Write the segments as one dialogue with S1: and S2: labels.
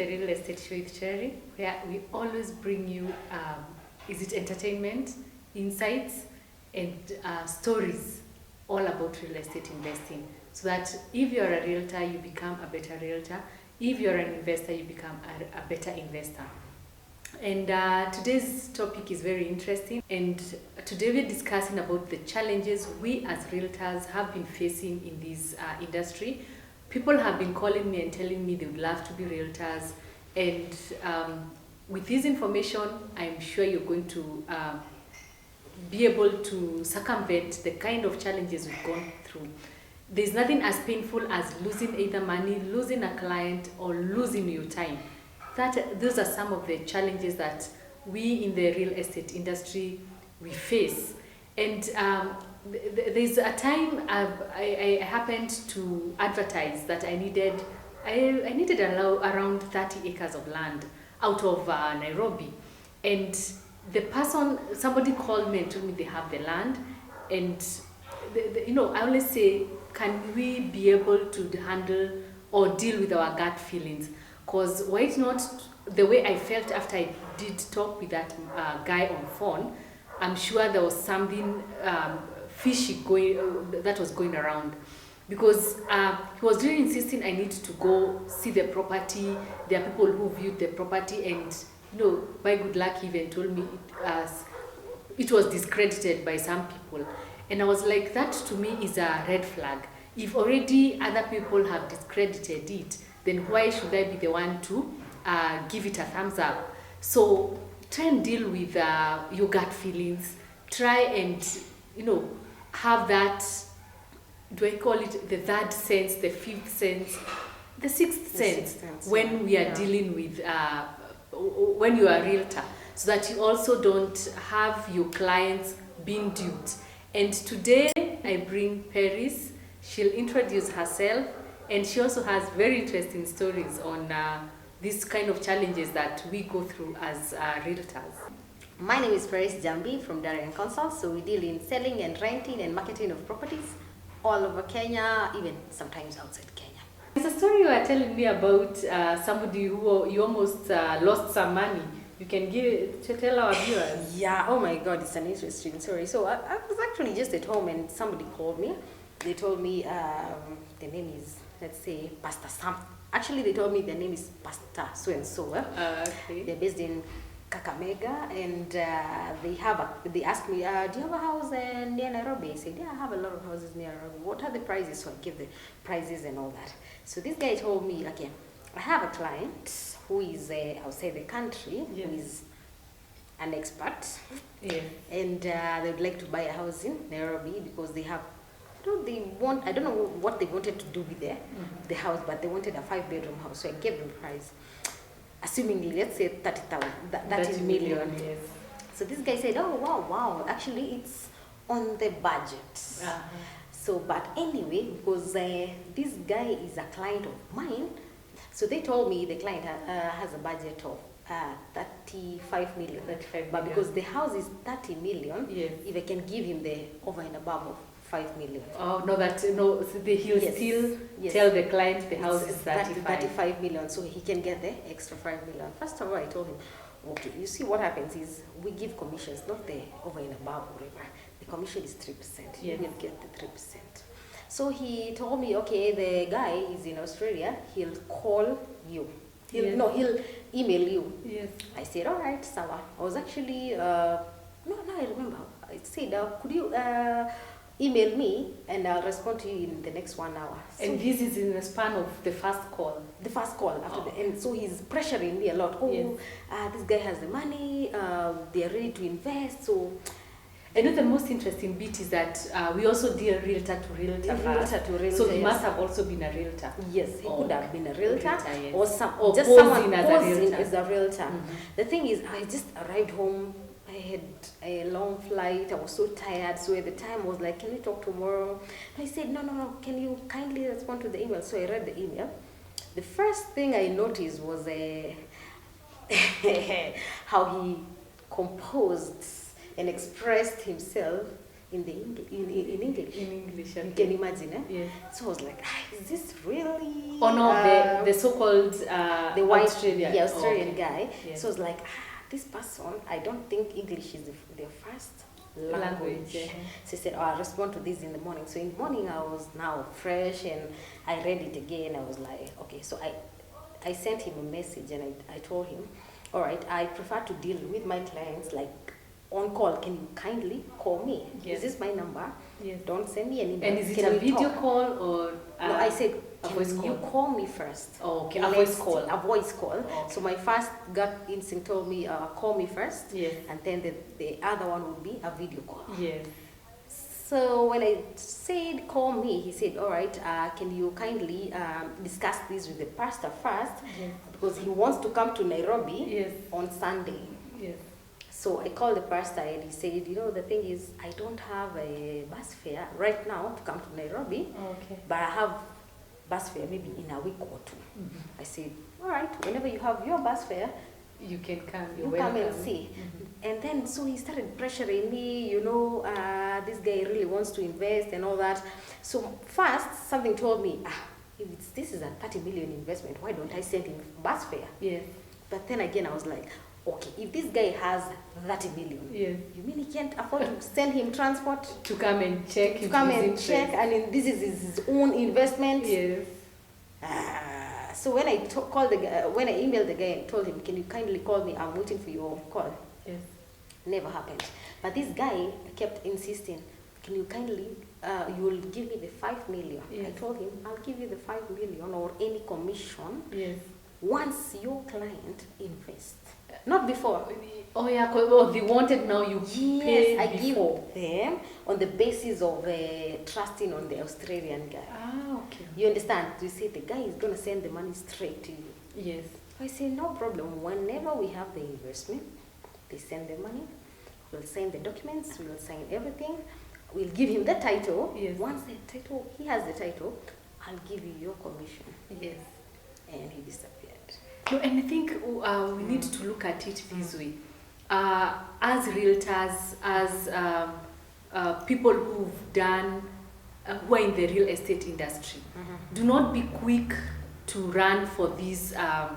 S1: the Real Estate Show with Cherry, where we always bring you, is it entertainment, insights, and stories all about real estate investing. So that if you're a realtor, you become a better realtor. If you're an investor, you become a better investor. And today's topic is very interesting. And today we're discussing about the challenges we as realtors have been facing in this industry. People have been calling me and telling me they would love to be realtors. And with this information, I'm sure you're going to be able to circumvent the kind of challenges we've gone through. There's nothing as painful as losing either money, losing a client, or losing your time. Those are some of the challenges that we in the real estate industry we face. And there's a time I happened to advertise that I needed around 30 acres of land out of Nairobi. And somebody called me and told me they have the land. And I always say, can we be able to handle or deal with our gut feelings? Because why not the way I felt after I did talk with that guy on phone? I'm sure there was something fishy that was going around, because he was really insisting I need to go see the property. There are people who viewed the property, and by good luck, he even told me it was discredited by some people. And I was like, that to me is a red flag. If already other people have discredited it, then why should I be the one to give it a thumbs up? So try and deal with your gut feelings. Try and, have that, do I call it the third sense, the fifth sense, the sixth sense, when we are dealing with, when you are a realtor, so that you also don't have your clients being duped. And today I bring Paris. She'll introduce herself, and she also has very interesting stories on these kind of challenges that we go through as realtors.
S2: My name is Paris Jambi from Darien Council. So we deal in selling and renting and marketing of properties all over Kenya, even sometimes outside Kenya.
S1: There's a story you were telling me about somebody who you almost lost some money. You can tell our viewers.
S2: Yeah, oh my God, it's an interesting story. So I was actually just at home and somebody called me. They told me the name is, let's say, Pastor Sam. Actually, they told me the name is Pastor so-and-so.
S1: Okay.
S2: They're based in Kakamega, and they asked me, do you have a house near Nairobi? I said, yeah, I have a lot of houses near Nairobi. What are the prices? So I give the prices and all that. So this guy told me, okay, I have a client who is outside the country,
S1: yes,
S2: who is an expert,
S1: yeah,
S2: and they would like to buy a house in Nairobi because they have, I don't know what they wanted to do with the house, but they wanted a 5-bedroom house. So I gave them the price, assumingly, let's say 30 million.
S1: Yes.
S2: So this guy said, oh, wow, actually it's on the budget.
S1: Uh-huh.
S2: So, but anyway, because this guy is a client of mine, so they told me the client has a budget of 35 million.
S1: 35
S2: but
S1: million.
S2: because the house is 30 million,
S1: yes,
S2: if I can give him the over and above of 5 million.
S1: Oh, no, he'll
S2: Yes.
S1: still
S2: Yes.
S1: tell the client the house is 35.
S2: 35 million, so he can get the extra 5 million. First of all, I told him, okay, you see what happens is we give commissions, not the over and above, whatever. The commission is 3%.
S1: Yes.
S2: You will get the 3%. So he told me, okay, the guy is in Australia, he'll call you. He'll email you.
S1: Yes.
S2: I said, all right, Sawa. I was actually, I remember. I said, could you email me and I'll respond to you in the next 1 hour. So
S1: And this is in the span of the first call.
S2: the first call after and so he's pressuring me a lot. Oh,
S1: yes,
S2: this guy has the money, they are ready to invest. So
S1: I know the most interesting bit is that we also deal realtor to realtor first. So he must have also been a realtor.
S2: Yes, he could have been a realtor,
S1: yes,
S2: or just
S1: posing
S2: someone
S1: as
S2: posing as a realtor.
S1: Mm-hmm.
S2: The thing is, I just arrived home. I had a long flight. I was so tired. So at the time, I was like, "Can we talk tomorrow?" I said, "No. Can you kindly respond to the email?" So I read the email. The first thing I noticed was how he composed and expressed himself in English.
S1: In English, okay.
S2: You can imagine, eh?
S1: Yes.
S2: So I was like, is this really?
S1: Oh no, the so-called
S2: the white
S1: Oh,
S2: Australian
S1: okay.
S2: guy.
S1: Yes.
S2: So I was like, this person, I don't think English is their first language.
S1: Yeah.
S2: So he said, I'll respond to this in the morning. So in the morning, I was now fresh and I read it again. I was like, okay. So I sent him a message and I told him, all right, I prefer to deal with my clients like on call. Can you kindly call me?
S1: Yes.
S2: Is this my number?
S1: Yes.
S2: Don't send me an email.
S1: And is it
S2: Can
S1: a
S2: we
S1: video
S2: talk?
S1: call or
S2: No, I said,
S1: a
S2: can
S1: voice
S2: you
S1: call?
S2: call me first?
S1: Oh, okay, a voice call.
S2: A voice call.
S1: Okay.
S2: So my first gut instinct told me, call me first.
S1: Yes.
S2: And then the other one would be a video call.
S1: Yes.
S2: So when I said call me, he said, all right, can you kindly discuss this with the pastor first?
S1: Yes.
S2: Because he wants to come to Nairobi
S1: Yes.
S2: on Sunday.
S1: Yes.
S2: So I called the pastor and he said, the thing is, I don't have a bus fare right now to come to Nairobi,
S1: Okay.
S2: but I have bus fare maybe in a week or two.
S1: Mm-hmm.
S2: I said, all right, whenever you have your bus fare,
S1: You can come.
S2: you
S1: You're
S2: come and
S1: welcome.
S2: see.
S1: Mhm.
S2: And then, so he started pressuring me, this guy really wants to invest and all that. So first, something told me, if this is a 30 million investment, why don't I send him bus fare?
S1: Yes.
S2: But then again, I was like, okay, if this guy has 30 million,
S1: Yes.
S2: you mean he can't afford to send him transport?
S1: To come and check.
S2: To
S1: if
S2: come
S1: he's
S2: and
S1: interested.
S2: check, and this is his own investment.
S1: Yes.
S2: So when I called the guy, when I emailed the guy and told him, can you kindly call me? I'm waiting for your call.
S1: Yes.
S2: Never happened. But this guy kept insisting, can you kindly, you will give me the 5 million.
S1: Yes.
S2: I told him, I'll give you the 5 million or any commission
S1: Yes.
S2: once your client invests. Not before.
S1: Oh yeah, well, they wanted now you pay
S2: Yes, I
S1: before.
S2: give them on the basis of trusting on the Australian guy.
S1: Ah, okay.
S2: You understand? You say the guy is going to send the money straight to you.
S1: Yes.
S2: I say, no problem. Whenever we have the investment, they send the money. We'll sign the documents. We'll sign everything. We'll give him the title.
S1: Yes.
S2: Once the title, he has the title, I'll give you your commission.
S1: Yes.
S2: And he disappeared.
S1: No, and I think we need to look at it this way. As realtors, as people who've done, who are in the real estate industry, do not be quick to run for this, can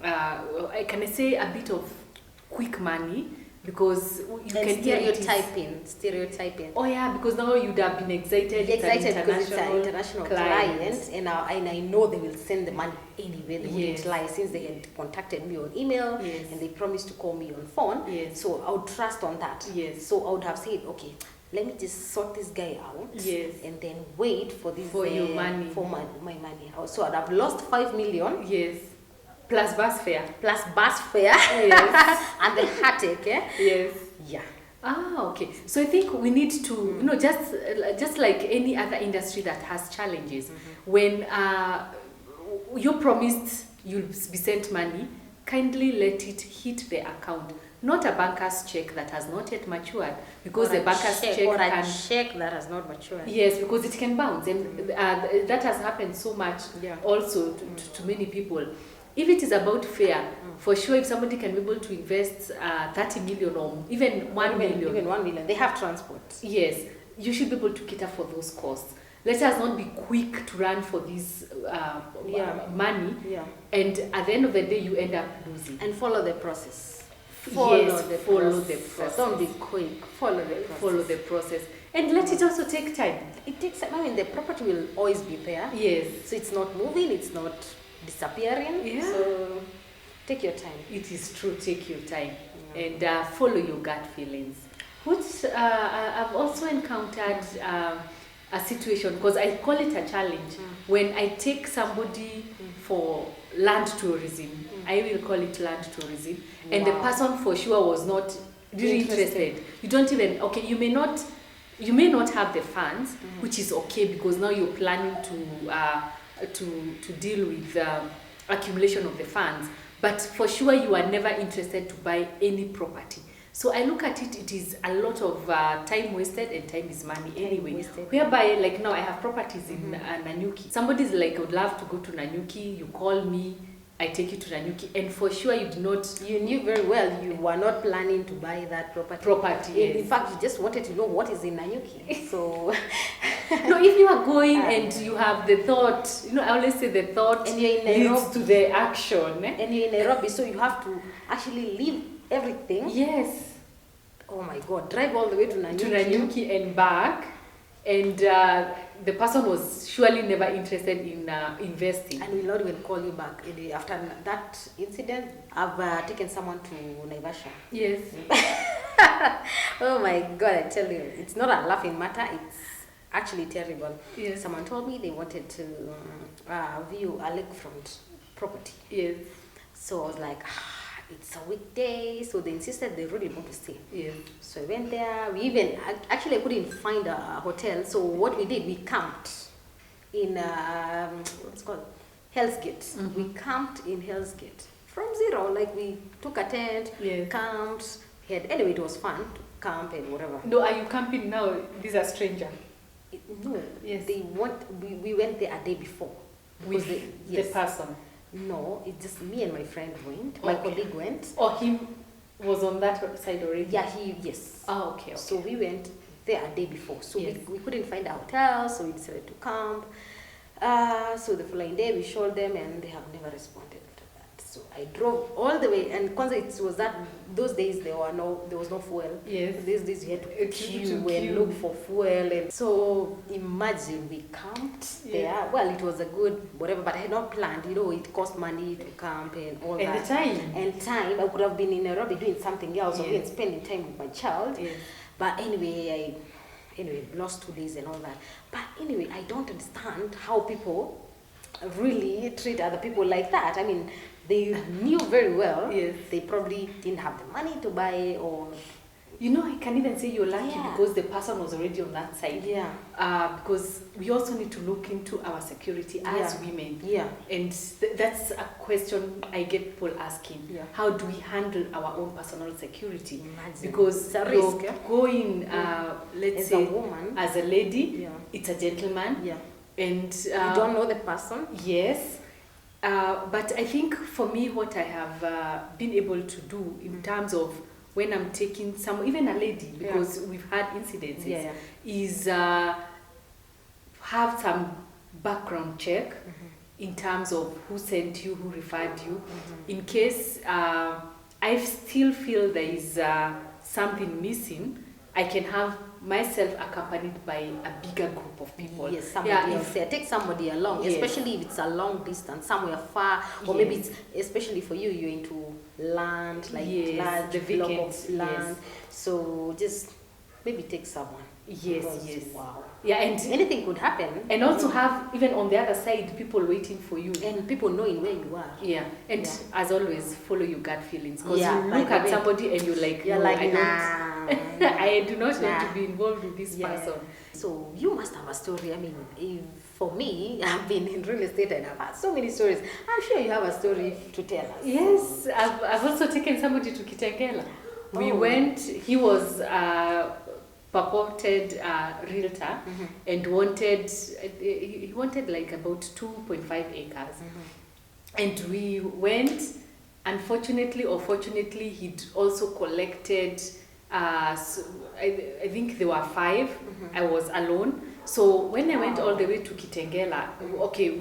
S1: I say, a bit of quick money, because you can hear it is-
S2: stereotyping.
S1: Oh yeah, because now you'd have been excited.
S2: Excited because it's an
S1: international
S2: international client, and I know they will send the money anyway. They
S1: Yes.
S2: wouldn't lie, since they had contacted me on email
S1: Yes.
S2: and they promised to call me on phone.
S1: Yes.
S2: So I would trust on that.
S1: Yes.
S2: So I would have said, okay, let me just sort this guy out.
S1: Yes.
S2: And then wait for this
S1: For your money.
S2: for my money. So I'd have lost 5 million
S1: Yes. Plus bus fare.
S2: plus bus fare
S1: Yes.
S2: and the heartache.
S1: Yes.
S2: Yeah.
S1: Ah, okay. So I think we need to, just like any other industry that has challenges, when you're promised you'll be sent money, kindly let it hit the account. Not a banker's check that has not yet matured, because
S2: Or
S1: the
S2: a
S1: banker's check
S2: or a
S1: can...
S2: check that has not matured.
S1: Yes, because it can bounce, and that has happened so much
S2: Yeah.
S1: also to many people. If it is about fair, for sure, if somebody can be able to invest 30 million or even 1 million,
S2: Even 1 million. They have transport.
S1: yes, you should be able to cater for those costs. Let us not be quick to run for this money,
S2: Yeah.
S1: and at the end of the day, you end up losing.
S2: And follow the process.
S1: Follow the process.
S2: Don't be quick. Follow the process.
S1: Follow the process, and let it also take time.
S2: It takes time. I mean, the property will always be there.
S1: Yes,
S2: So it's not moving. It's not disappearing.
S1: Yeah.
S2: So take your time.
S1: it is true. Take your time and follow your gut feelings. Which I've also encountered a situation, because I call it a challenge, when I take somebody for land tourism. I will call it land tourism, and the
S2: Wow.
S1: person for sure was not really interested. You don't even, okay, you may not have the funds, which is okay, because now you're planning to deal with accumulation of the funds, but for sure you are never interested to buy any property. So I look at it, it is a lot of time wasted, and time is money anyway.
S2: wasted.
S1: Whereby, like now I have properties in Nanyuki. Somebody's like, I would love to go to Nanyuki, you call me, I take you to Nanyuki, and for sure you did not.
S2: You knew very well you were not planning to buy that property.
S1: Yes.
S2: In fact, you just wanted to know what is in Nanyuki. So,
S1: no, if you are going and you have the thought, I always say the thought
S2: and you're in
S1: leads
S2: Nairobi,
S1: to the action.
S2: And you're in Nairobi, so you have to actually leave everything.
S1: Yes.
S2: Oh my God! Drive all the way to Nanyuki
S1: and back, and the person was surely never interested in investing.
S2: And will not even call you back. After that incident, I've taken someone to Naivasha.
S1: Yes.
S2: Oh my God, I tell you, it's not a laughing matter, it's actually terrible.
S1: Yes.
S2: Someone told me they wanted to view a lakefront property.
S1: Yes.
S2: So I was like, it's a weekday, so they insisted they really want to stay.
S1: Yes.
S2: So I went there. We even, actually I couldn't find a hotel, so what we did, we camped in, what's it called? Hell's Gate.
S1: Mm-hmm.
S2: We camped in Hell's Gate. From zero, like we took a tent,
S1: yes.
S2: camped, anyway, it was fun to camp and whatever.
S1: No, are you camping now? These are strangers.
S2: No,
S1: yes.
S2: We went there a day before.
S1: With the person?
S2: No, it's just me and my friend went. My colleague went.
S1: Oh, he was on that side already?
S2: Yeah, yes.
S1: Oh, okay.
S2: So we went there a day before. So
S1: yes.
S2: we couldn't find a hotel, so we decided to camp. So the following day we showed them and they have never responded to that. So I drove all the way, and Kwanzaa, it was that those days there was no fuel.
S1: Yes.
S2: These days you had to queue and look for fuel, and so imagine we camped there. Well, it was a good whatever, but I had not planned. It cost money to camp and all that.
S1: And the time.
S2: And time. I could have been in Nairobi doing something else, or even spending time with my child.
S1: Yes.
S2: But anyway, lost 2 days and all that. But anyway, I don't understand how people really treat other people like that. I mean, they knew very well.
S1: Yes.
S2: They probably didn't have the money to buy, or
S1: I can even say you're lucky because the person was already on that side.
S2: Yeah.
S1: Because we also need to look into our security as women.
S2: Yeah.
S1: And that's a question I get people asking.
S2: Yeah.
S1: How do we handle our own personal security?
S2: Imagine.
S1: Because
S2: it's a risk.
S1: Going, let's
S2: as
S1: say,
S2: a woman,
S1: as a lady,
S2: yeah.
S1: it's a gentleman.
S2: Yeah.
S1: And
S2: you don't know the person.
S1: Yes. But I think for me, what I have been able to do in terms of when I'm taking even a lady, because we've had incidences, is have some background check in terms of who sent you, who referred you, in case I still feel there is something missing. I can have myself accompanied by a bigger group of people.
S2: Yes, somebody else. Take somebody along, especially if it's a long distance, somewhere far, or maybe it's, especially for you, you're into land, like large block of land. So just maybe take someone.
S1: Yes,
S2: because, wow.
S1: Yeah, and
S2: anything could happen.
S1: And also have, even on the other side, people waiting for you.
S2: And people knowing where you are.
S1: Yeah, and as always, follow your gut feelings. Because you look at somebody and you're like, I do not want to be involved with this person.
S2: So you must have a story. I mean, for me, I've been in real estate and I've had so many stories. I'm sure you have a story to tell us.
S1: Yes, I've also taken somebody to Kitengela. We went, he was purported realtor and he wanted like about 2.5 acres. And we went, unfortunately or fortunately, he'd also collected, I think there were 5, I was alone. So when I went all the way to Kitengela, we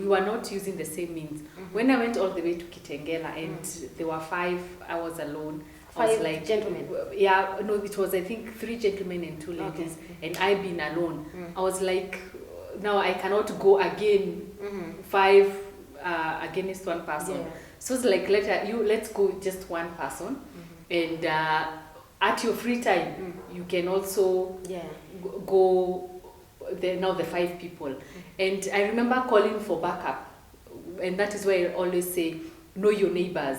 S1: were not using the same means. When I went all the way to Kitengela and there were 5, I was alone.
S2: 5 gentlemen?
S1: Yeah, no, it was I think 3 gentlemen and 2 ladies, and I being alone. I was like, now I cannot go again, 5 against 1 person. So it's like, let's go just 1 person, and at your free time, you can also go the 5 people. And I remember calling for backup, and that is why I always say, know your neighbors.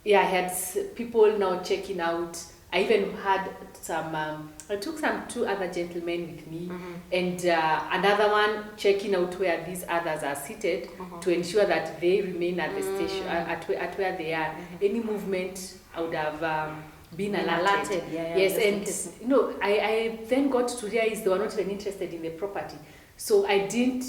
S1: Yeah, I had people now checking out. I even had I took 2 other gentlemen with me, and another one checking out where these others are seated to ensure that they remain at the station, at where they are. Any movement, I would have been alerted. Yes, and I then got to realize they were not even interested in the property. So I didn't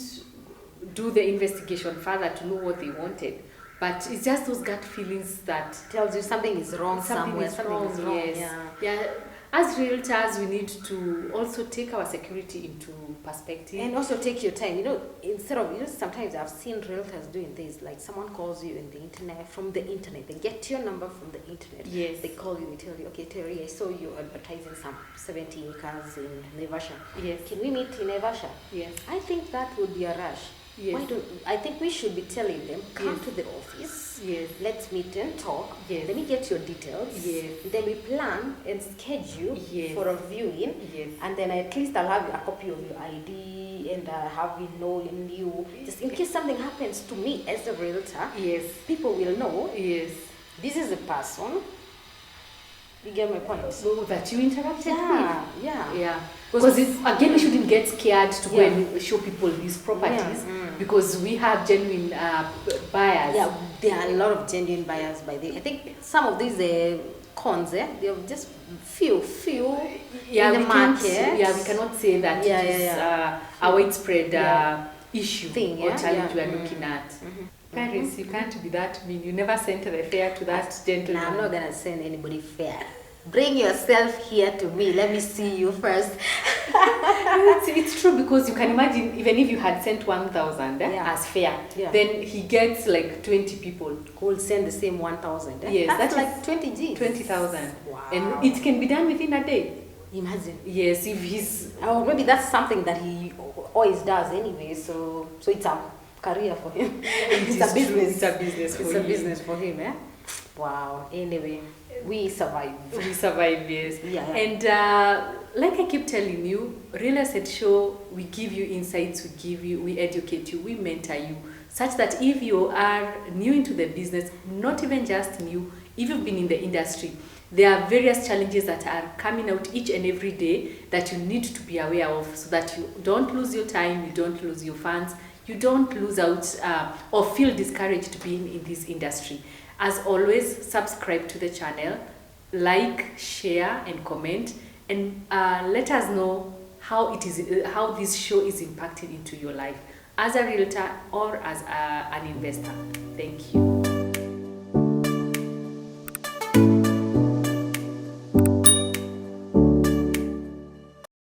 S1: do the investigation further to know what they wanted. But it's just those gut feelings that
S2: Tells you something is wrong somewhere.
S1: something is wrong. Yes. Yeah. As realtors, we need to also take our security into perspective.
S2: And also take your time. Instead of, sometimes I've seen realtors doing this, like someone calls you in the internet, from the internet. They get your number from the internet.
S1: Yes.
S2: They call you, they tell you, okay, Terry, I saw you advertising some 70 acres in Naivasha.
S1: Yes.
S2: Can we meet in Naivasha?
S1: Yes.
S2: I think that would be a rush.
S1: Yes.
S2: I think we should be telling them, come
S1: Yes.
S2: to the office.
S1: Yes.
S2: Let's meet and talk.
S1: Yes.
S2: Let me get your details.
S1: Yes.
S2: Then we plan and schedule
S1: Yes.
S2: for a viewing.
S1: Yes.
S2: And then at least I'll have a copy of your ID and have you knowing you. Just in case something happens to me as a realtor,
S1: Yes.
S2: people will know
S1: Yes.
S2: this is the person. You get my point?
S1: So that you interacted
S2: Yeah,
S1: with.
S2: yeah.
S1: Yeah. Because again, we shouldn't get scared to go
S2: Yeah.
S1: and show people these properties
S2: Yeah.
S1: because we have genuine buyers.
S2: Yeah, there are a lot of genuine buyers by the. I think some of these cons, they're just few
S1: Yeah,
S2: in the
S1: we can't.
S2: market.
S1: Yeah, we cannot say that
S2: Yeah,
S1: it is
S2: yeah,
S1: a widespread
S2: issue
S1: thing or challenge we are looking at.
S2: Mm-hmm.
S1: Paris, you can't be that mean. You never sent the fare to that gentleman.
S2: Nah, I'm not gonna send anybody fair. Bring yourself here to me. Let me see you first.
S1: It's true because you can imagine even if you had sent 1,000 as fare, then he gets like 20 people
S2: who will send the same 1,000.
S1: Yes,
S2: that's like 20 G's.
S1: 20,000.
S2: Wow.
S1: And it can be done within a day.
S2: Imagine.
S1: Yes, if he's.
S2: Oh, maybe that's something that he always does anyway. So it's a career for him. It's a business.
S1: It's a business for him.
S2: It's a business for him. Wow. Anyway, we survive.
S1: We survive, yes.
S2: Yeah.
S1: And like I keep telling you, Real Estate Show, we give you insights, we educate you, we mentor you, such that if you are new into the business, not even just new, if you've been in the industry, there are various challenges that are coming out each and every day that you need to be aware of so that you don't lose your time, you don't lose your funds, you don't lose out or feel discouraged being in this industry. As always, subscribe to the channel, like, share, and comment, and let us know how this show is impacting into your life as a realtor or as an investor. Thank you.